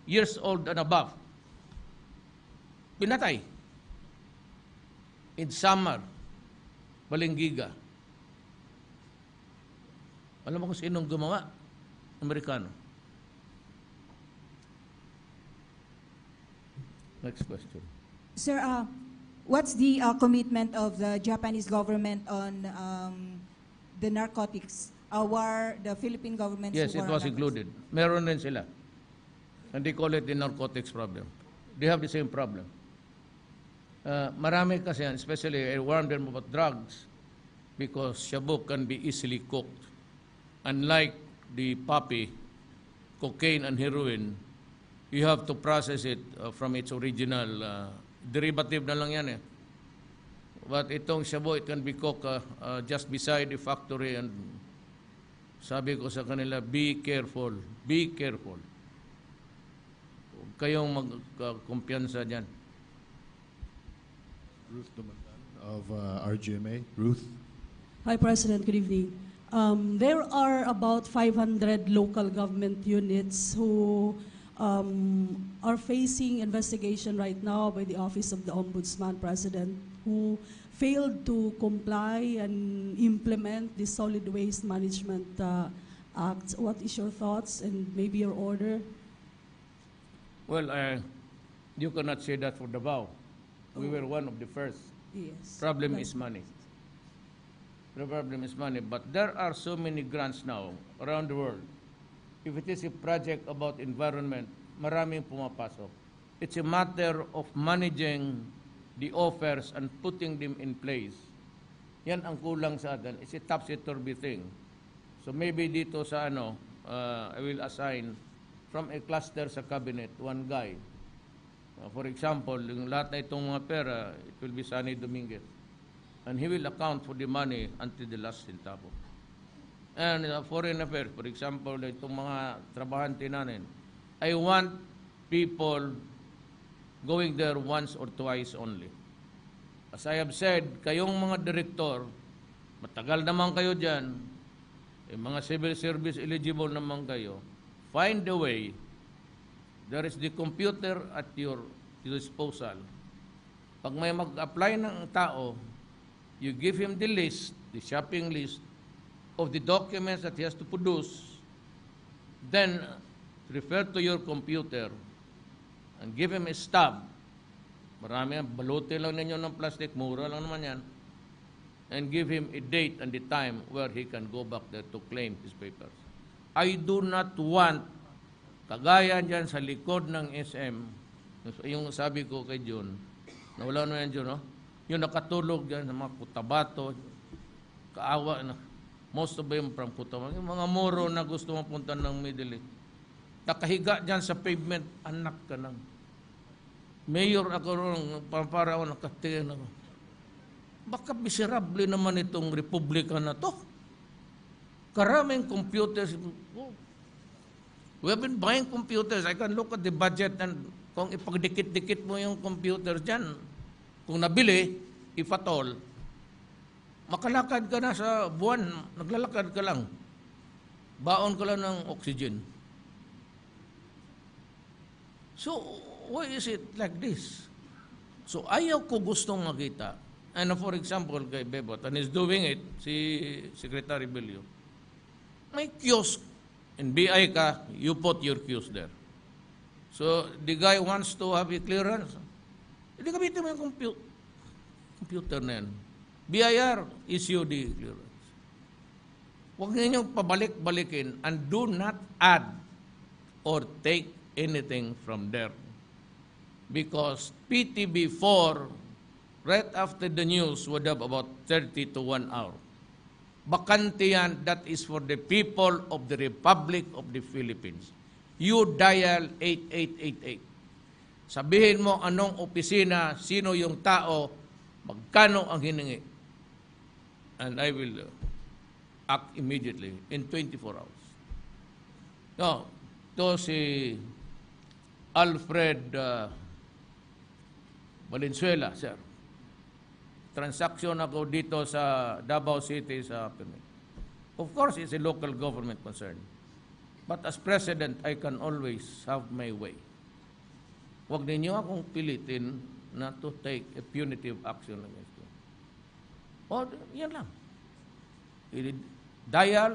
S4: years old and above. Pinatay. In Samar, Balingiga. Alam mo kung sinong gumawa? Amerikano. Next question.
S8: Sir, what's the commitment of the Japanese government on the narcotics? The Philippine government's
S4: Yes, it
S8: war on
S4: was
S8: narcotics?
S4: included. Meron din sila. And they call it the narcotics problem. They have the same problem. Marami kasi yan, especially I warned them about drugs because shabu can be easily cooked. Unlike the poppy, cocaine and heroin, you have to process it from its original derivative na lang yan eh. But itong shabu, it can be cooked just beside the factory and sabi ko sa kanila, be careful, be careful. Huwag kayong magkumpiyansa dyan.
S2: Ruth Dumandan of RGMA. Ruth.
S9: Hi, President. Good evening. There are about 500 local government units who are facing investigation right now by the Office of the Ombudsman, President, who failed to comply and implement the Solid Waste Management Act. What is your thoughts and maybe your order?
S4: Well, you cannot say that for Davao. We were one of the first.
S9: Yes.
S4: Problem is money. The problem is money. But there are so many grants now around the world. If it is a project about environment, maraming pumapasok. It's a matter of managing the offers and putting them in place. Yan ang kulang sa atin. It's a topsy-turvy thing. So maybe dito sa I will assign from a cluster sa cabinet, one guy. For example, yung lahat na itong mga pera, it will be Sunny Dominguez. And he will account for the money until the last centavo. And foreign affairs, for example, itong mga trabahante natin, I want people going there once or twice only. As I have said, kayong mga direktor, matagal naman kayo dyan, yung mga civil service eligible naman kayo, find a way. There is the computer at your disposal. Pag may mag-apply ng tao, you give him the list, the shopping list of the documents that he has to produce, then refer to your computer and give him a stub. Marami yan, balutin lang ninyo ng plastic, mura lang naman yan, and give him a date and the time where he can go back there to claim his papers. I do not want, kagaya dyan sa likod ng SM, yung sabi ko kay John, nawala na yan John, no? Yung nakatulog dyan sa mga Cotabato, kaawa na, most of them from Cotabato, yung mga moro na gusto mapunta ng Middle East, nakahiga dyan sa pavement, anak ka nang. Mayor ako rin, para ako nakatingin ako. Baka miserable naman itong republika na to. Karaming computers. We have been buying computers. I can look at the budget and kung ipagdikit-dikit mo yung computers dyan, kung nabili, if at all, makalakad ka na sa buwan, naglalakad ka lang. Baon ka lang ng oxygen. So, why is it like this? So, ayaw ko gustong makita. And for example, kay Bebot, and he's doing it, si Secretary Bello, may kiosk. In BI ka, you put your kiosk there. So, the guy wants to have a clearance. Hindi gamitin mo yung computer na yan. BIR, issue the clearance. Huwag ninyong pabalik-balikin and do not add or take anything from there. Because PTB4, right after the news, would have about 30 to 1 hour. Bakante yan, that is for the people of the Republic of the Philippines. You dial 8888. Sabihin mo anong opisina, sino yung tao, magkano ang hiningi. And I will act immediately in 24 hours. No, to si Alfred Valenzuela, sir. Transaction ako dito sa Davao City sa permit. Of course, it's a local government concern. But as president, I can always have my way. Huwag ninyo akong pilitin na to take a punitive action against you. O, yan lang. Dial,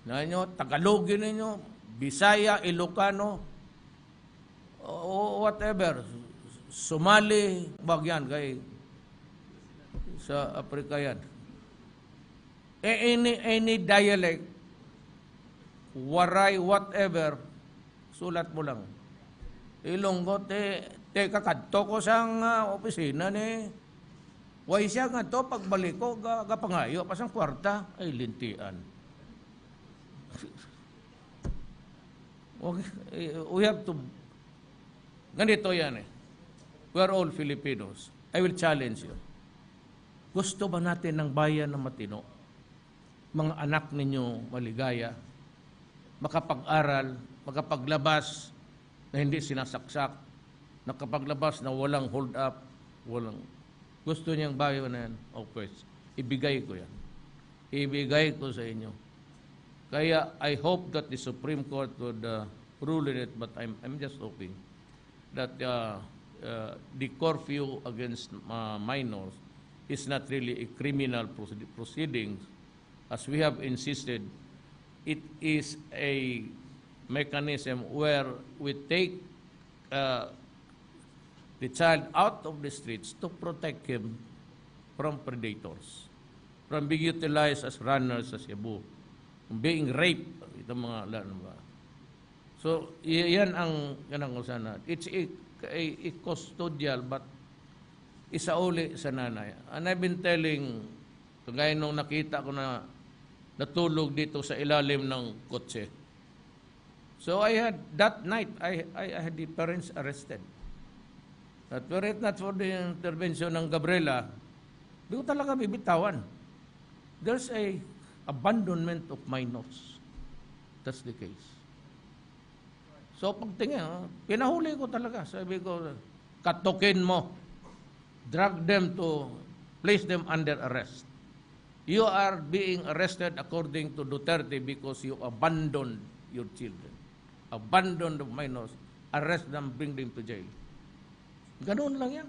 S4: na nyo, Tagalogin ninyo, Bisaya, Ilocano, o whatever, Somali, wag yan, kay sa Africa yan. Any dialect, waray, whatever, sulat mo lang. Ilonggo, te kakadto ko sang opisina ni, way siya nga to, pagbalik ko, gapangayo, pasang kwarta, ay lintian. We have to, ganito yan eh. We are all Filipinos. I will challenge you. Gusto ba natin ng bayan na matino? Mga anak ninyo maligaya, makapag-aral, makapaglabas na hindi sinasaksak, nakapaglabas na walang hold up, walang... Gusto niyang bayan na yan? Okay, ibigay ko yan. Ibigay ko sa inyo. Kaya I hope that the Supreme Court would rule in it, but I'm just hoping that the curfew against minors is not really a criminal proceedings. As we have insisted, it is a mechanism where we take the child out of the streets to protect him from predators, from being utilized as runners sa Cebu, from being raped, itong mga ba. So, yan ang sana. It's a custodial, but isauli sa nanay. And I've been telling, kagaya nung nakita ko na natulog dito sa ilalim ng kotse. So I had, that night, I had the parents arrested. At were it not for the intervention ng Gabriela, di ko talaga bibitawan. There's a abandonment of minors. That's the case. So pagtingin, pinahuli ko talaga. Sabi ko, katukin mo. Drag them to, place them under arrest. You are being arrested according to Duterte because you abandoned your children. Abandoned the minors, arrest them, bring them to jail. Ganun lang yan.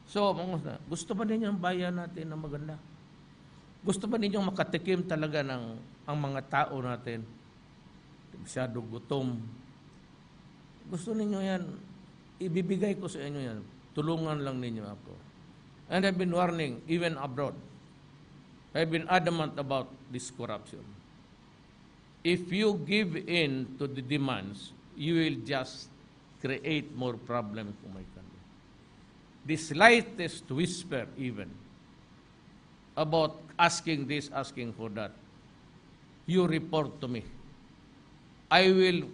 S4: So, gusto ba ninyo ang bayan natin na maganda? Gusto ba ninyo makatikim talaga ng ang mga tao natin? Masyado gutom. Gusto ninyo yan, ibibigay ko sa inyo yan. Tulungan lang ninyo ako. And I've been warning, even abroad. I've been adamant about this corruption. If you give in to the demands, you will just create more problems for my country. The slightest whisper even about asking this, asking for that, you report to me. I will,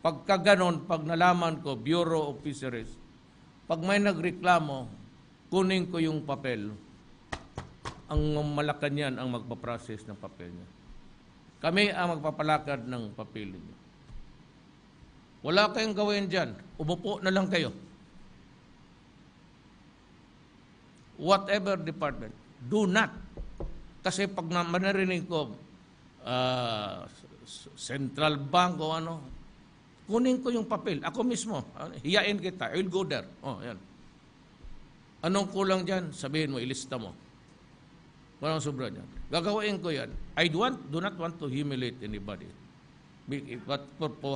S4: pagka ganon, pag nalaman ko, Bureau of Fisheries, pag may nagreklamo, kunin ko yung papel. Ang Malacanang ang magpaprocess ng papel niya. Kami ang magpapalakad ng papel niya. Wala kayong gawin dyan. Umupo na lang kayo. Whatever department, do not. Kasi pag manarinig ko, Central Bank o ano, kunin ko yung papel. Ako mismo, hiyain kita. I will go there. Oh, yan. Anong kulang dyan? Sabihin mo, ilista mo. Walang sobra dyan. Gagawin ko yan. I do not want to humiliate anybody. But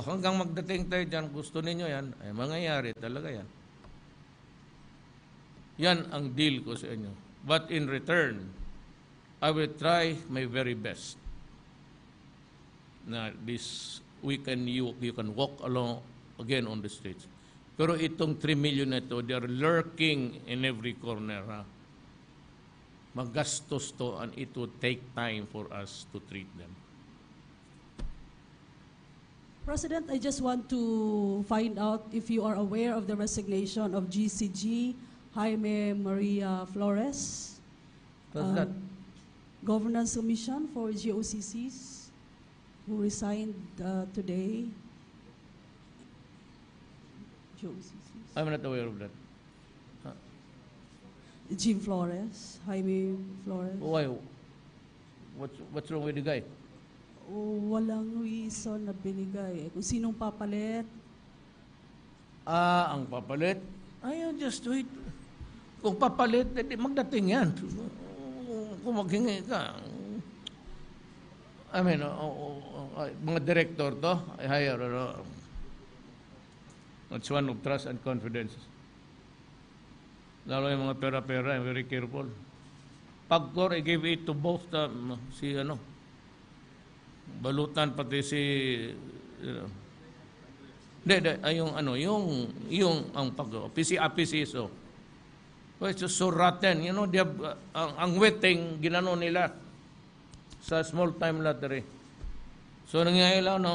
S4: hanggang magdating tayo dyan, gusto ninyo yan, ay mangyayari talaga yan. Yan ang deal ko sa inyo. But in return, I will try my very best na this weekend you can walk along again on the streets. Pero itong 3 million na ito, they are lurking in every corner. Ha? Magastos to and it would take time for us to treat them.
S9: President, I just want to find out if you are aware of the resignation of GCG Jaime Maria Flores.
S4: What's that?
S9: Governance Commission for GOCCs, who resigned today. GOCCs.
S4: I'm not aware of that.
S9: Jim Flores, Jaime Flores.
S4: Why? What's wrong with the guy?
S9: Walang reason na binigay. Kung sinong papalit.
S4: Ang papalit? Ayaw, just wait. Kung papalit, magdating yan. Kung maghingi ka. I mean, mga director to, I hire. That's one of trust and confidence. Lalo yung mga pera-pera, I'm very careful. Pagkor, I gave it to both Balutan pati si yung ang PCSO. Well, it's just so rotten, they have, ang wetting ginano nila sa small time lottery. So nangyayari lang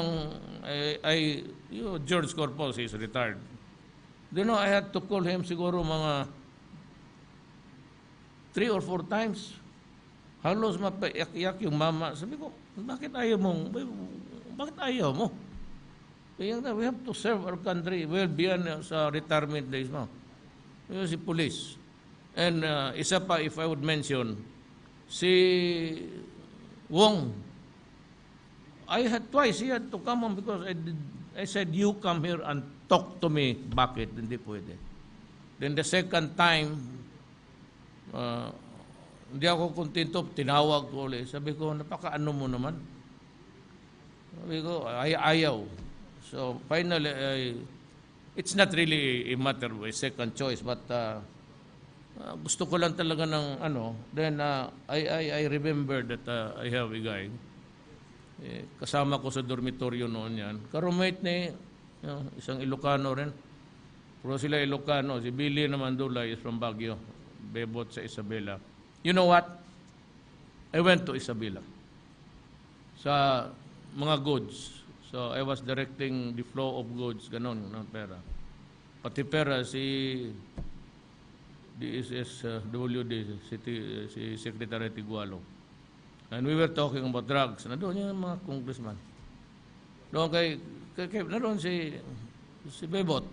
S4: George Corpus is retired. I had to call him siguro mga 3 or 4 times. Halos mapaiyak yung mama. Sabi ko, bakit ayaw mo? We have to serve our country well beyond sa retirement days mo. Yung si police. And isa pa, if I would mention, si Wong, I had twice, he had to come on because I said, you come here and talk to me. Bakit? Hindi pwede. Then the second time, hindi ako kontento, tinawag ko ulit. Sabi ko, napakaano mo naman. Sabi ko, ayaw. So finally, it's not really a matter of a second choice, but gusto ko lang talaga ng Then I remember that I have a guy. Kasama ko sa dormitoryo noon yan. Karumate ni isang Ilocano rin. Pero sila Ilocano. Si Billy naman Dulay is from Baguio. Bebot sa Isabela. You know what? I went to Isabela sa mga goods. So I was directing the flow of goods, ganon, ng pera. Pati pera si DSSWD, si Secretary Tigualo. And we were talking about drugs. Nandun yung mga congressman. Doon naroon si Bebot.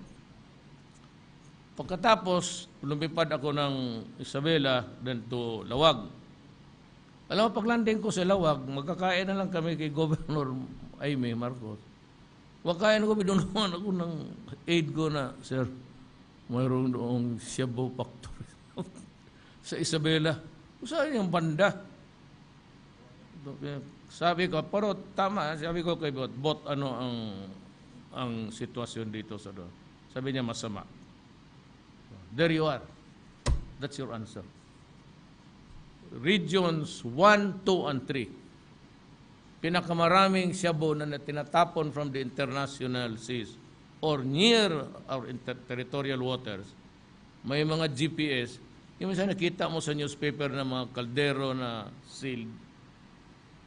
S4: Pagkatapos, lumipad ako ng Isabela, then to Lawag. Alam mo, pag-landing ko sa Lawag, magkakain na lang kami kay Governor Jaime Marcos. Wakain ko, binunuhan ako ng aid ko na, sir, mayroon doong Shabu Factory sa Isabela. Saan yung banda? Sabi ko, pero tama, sabi ko kay Bot, ano ang sitwasyon dito sa doon? Sabi niya, masama. There you are. That's your answer. Regions 1, 2, and 3. Pinakamaraming shabu na tinatapon from the international seas or near our territorial waters. May mga GPS. Yung minsan nakita mo sa newspaper na mga kaldero na sealed,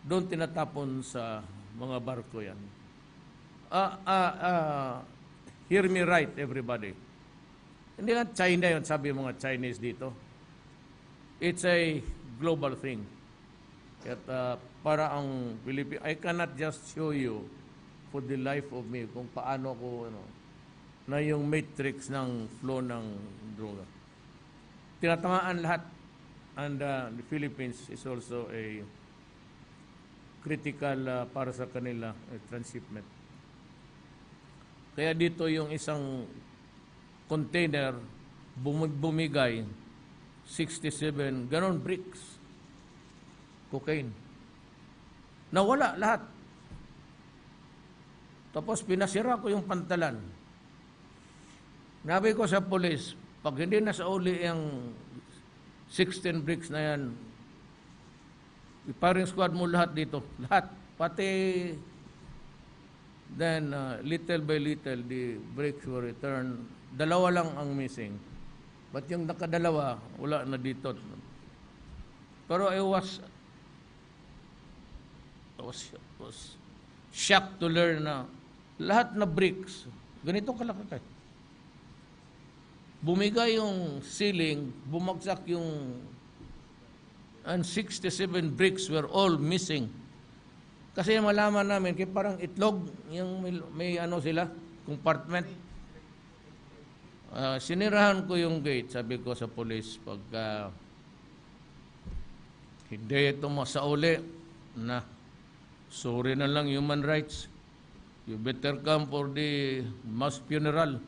S4: doon tinatapon sa mga barko yan. Hear me right, everybody. Hindi lang China yun, sabi mga Chinese dito. It's a global thing. At para ang Philippines, I cannot just show you for the life of me kung paano ko, na yung matrix ng flow ng droga. Tinatamaan lahat. And the Philippines is also a critical para sa kanila transshipment. Kaya dito yung isang container bumigay 67 ganon bricks cocaine. Nawala lahat. Tapos pinasira ko yung pantalan. Nabi ko sa polis, pag hindi na sa uli yung 16 bricks na yan, firing squad mo lahat dito. Lahat. Pati then little by little the bricks were returned. Dalawa lang ang missing. But yung nakadalawa, wala na dito. Pero I was shocked to learn na lahat na bricks, ganito kalaki. Bumigay yung ceiling, bumagsak yung and 67 bricks were all missing. Kasi malaman namin, kaya parang itlog, yung may ano sila, compartment. Sinirahan ko yung gate, sabi ko sa police, pagka hindi ito masauli, na sorry na lang human rights. You better come for the mass funeral.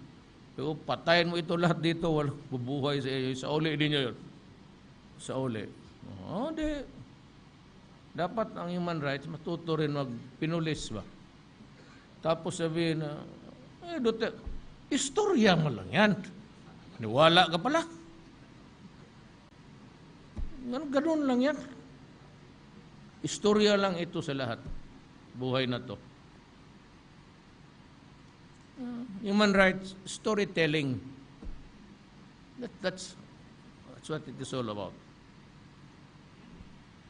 S4: So, patayin mo ito lahat dito, walang bubuhay sa iyo. Sa uli din yun. Sa uli. Di. Dapat ang human rights, matuto rin magpinulis ba? Tapos sabihin na, istorya mo lang yan. Niwala ka pala. Ganun lang yan. Istorya lang ito sa lahat. Buhay na to. Human rights, storytelling. That's what it is all about.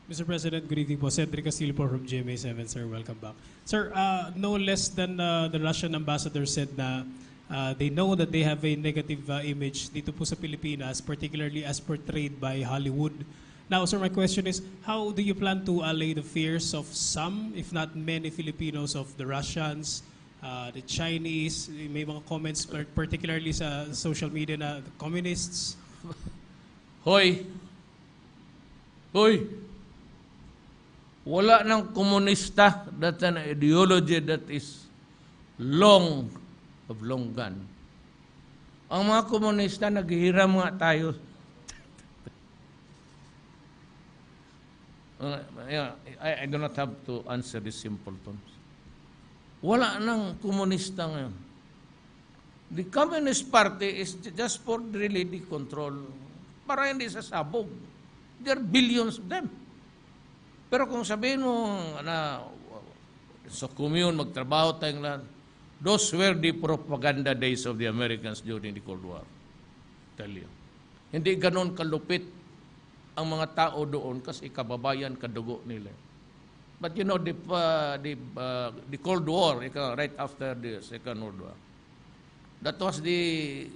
S10: Mr. President, good evening po. Cedric Castillo po from GMA7, sir. Welcome back. Sir, no less than the Russian ambassador said na they know that they have a negative image dito po sa Pilipinas, particularly as portrayed by Hollywood. Now, sir, my question is, how do you plan to allay the fears of some, if not many Filipinos, of the Russians, the Chinese, may mga comments particularly sa social media na the communists?
S4: Hoy! Wala ng komunista. That's an ideology that is long gone. Ang mga komunista, naghihiram nga tayo. I do not have to answer these simple terms. Wala ng komunista ngayon. The Communist Party is just for really the control. Para hindi sasabog. There are billions of them. Pero kung sabihin mo na sa commune, magtrabaho tayong lahat, those were the propaganda days of the Americans during the Cold War. Tell you. Hindi ganon kalupit ang mga tao doon kasi kababayan, kadugo nila. But you know, the Cold War, right after the Second World War, that was the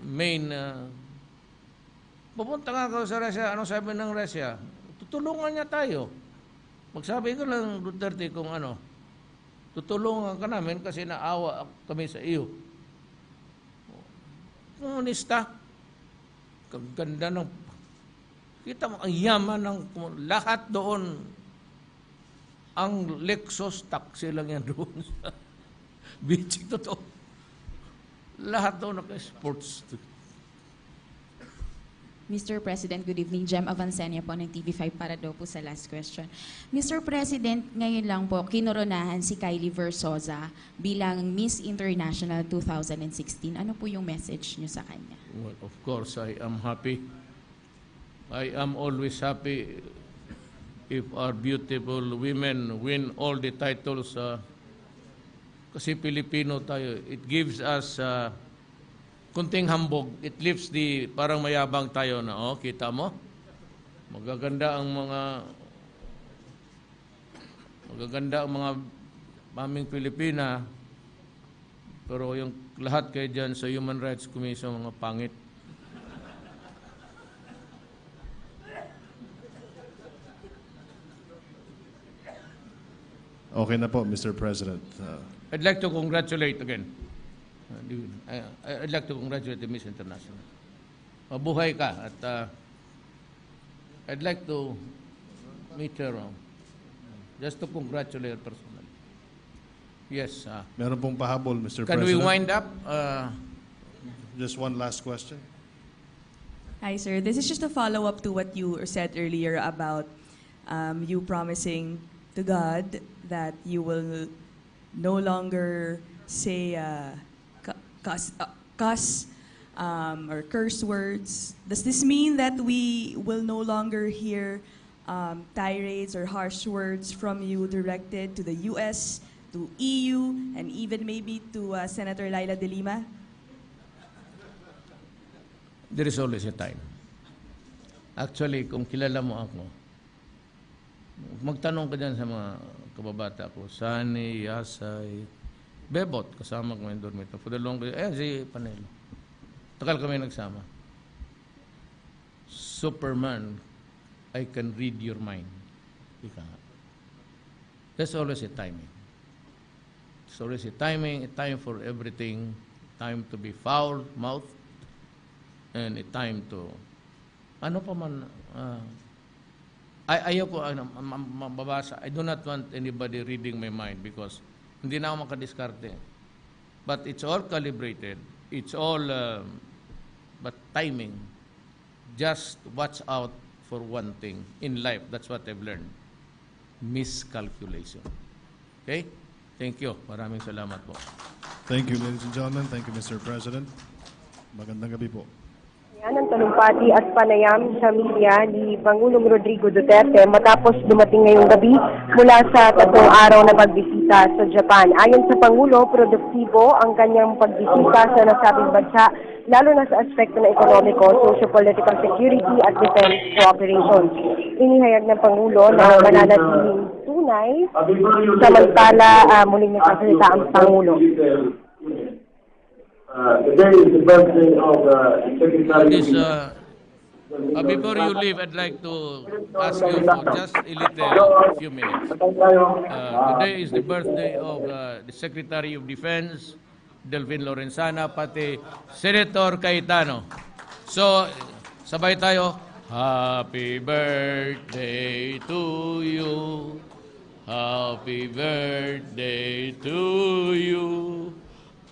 S4: main... pupunta nga ako sa Russia, ano sabi ng Russia? Tutulungan niya tayo. Magsabi ko lang, Duterte, kung tutulungan ka namin kasi naawa kami sa iyo. Komunista. Kaganda ng... Kita mo, ang yaman ng lahat doon. Ang Lexus taxi lang yan doon sa beach. Totoo. Lahat doon naka-sports.
S11: Mr. President, good evening. Jem Avancenia po ng TV5 para daw po sa last question. Mr. President, ngayon lang po, kinoronahan si Kylie Versosa bilang Miss International 2016. Ano po yung message niyo sa kanya?
S4: Well, of course, I am happy. I am always happy if our beautiful women win all the titles. Kasi Pilipino tayo. It gives us kunting hambog. It lifts the, parang mayabang tayo na, oh, kita mo? Magaganda ang mga maming Pilipina, pero yung lahat kayo dyan sa Human Rights Commission, mga pangit.
S2: Okay na po, Mr. President.
S4: I'd like to congratulate again. I'd like to congratulate the Miss International. Mabuhay ka at I'd like to meet her just to congratulate her personally. Yes.
S2: Meron pong pahabol, Mr.
S4: Can
S2: President.
S4: we wind up?
S2: Just one last question.
S12: Hi, sir. This is just a follow-up to what you said earlier about you promising to God that you will no longer say cuss or curse words. Does this mean that we will no longer hear tirades or harsh words from you directed to the U.S., to EU, and even maybe to Senator Laila de Lima?
S4: There is always a time. Actually, kung kilala mo ako, magtanong ka dyan sa mga kababata ko, Sani, Yasay, Bebot, kasama ko yung dormito. For the longest, si Panelo. Takal kami nagsama. Superman, I can read your mind. Ika nga. There's always a timing. There's always a timing, a time for everything, time to be foul-mouthed, and a time to, ano pa man, ayaw ko mababasa. I do not want anybody reading my mind because hindi na ako makadiskarte. But it's all calibrated. It's all, but timing. Just watch out for one thing in life. That's what I've learned. Miscalculation. Okay? Thank you. Maraming salamat po.
S2: Thank you, ladies and gentlemen. Thank you, Mr. President. Magandang gabi po.
S1: Yan ang talumpati at panayam sa media ni Pangulong Rodrigo Duterte matapos dumating ngayong gabi mula sa 3 araw na pagbisita sa Japan. Ayon sa Pangulo, produktibo ang kanyang pagbisita sa nasabing bansa, lalo na sa aspekto ng ekonomiko, socio-political security at defense cooperation. Inihayag ng Pangulo na mananatiling tunay, samantala muling nagsasalita ang Pangulo.
S13: Today is the birthday of Secretary.
S4: Before you leave, I'd like to ask you for just a few minutes. Today is the birthday of the Secretary of Defense, Delfin Lorenzana, pati Senator Cayetano. So, sabay tayo. Happy birthday to you. Happy birthday to you.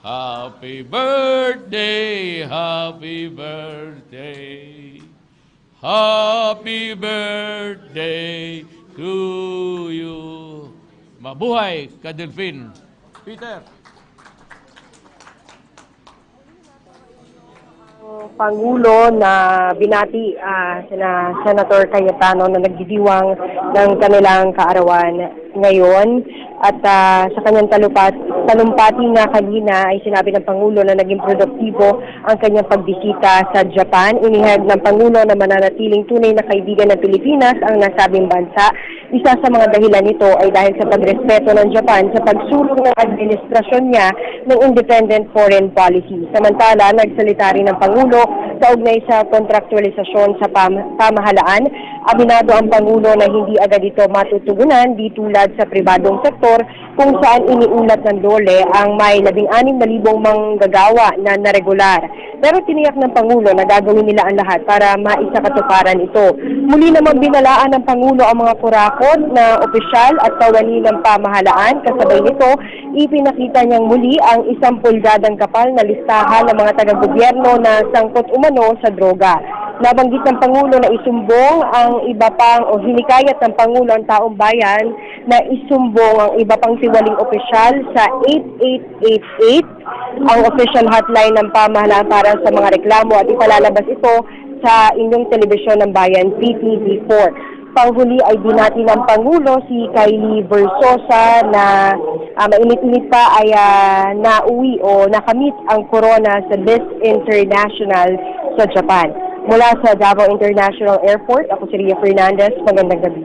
S4: Happy birthday, happy birthday, happy birthday to you. Mabuhay ka, Delfin. Peter.
S1: Pangulo na binati sina Senator Cayetano na nagdidiwang ng kanilang kaarawan ngayon at sa kanyang talumpati na kanina ay sinabi ng Pangulo na naging produktibo ang kanyang pagbisita sa Japan. Inihayag ng Pangulo na mananatiling tunay na kaibigan ng Pilipinas ang nasabing bansa. Isa sa mga dahilan nito ay dahil sa pagrespeto ng Japan sa pagsulong ng administrasyon niya ng independent foreign policy. Samantala, nagsalita rin ng Pangulo sa ugnay sa kontraktualisasyon sa pamahalaan. Aminado ang Pangulo na hindi agad ito matutugunan di tulad sa pribadong sektor kung saan iniulat ng DOLE ang may 16,000 manggagawa na naregular. Pero tiniyak ng Pangulo na gagawin nila ang lahat para maisakatuparan ito. Muli naman binalaan ng Pangulo ang mga kurakot na opisyal at kawani ng pamahalaan. Kasabay nito, ipinakita niyang muli ang 10 pulgadang kapal na listahan ng mga taga-gobyerno na sangkot umano sa droga. Nabanggit ng Pangulo na isumbong ang iba pang o hinikayat ng Pangulo ang taong bayan na isumbong ang iba pang tiwaling opisyal sa 8888, ang official hotline ng pamahalaan para sa mga reklamo, at ipalalabas ito sa inyong telebisyon ng bayan, PTV4. Panghuli ay binati ng Pangulo si Kylie Versosa na mainit-init pa ay nauwi o nakamit ang corona sa Miss International sa Japan. Mula sa Davao International Airport, ako si Ria Fernandez. Magandang gabi.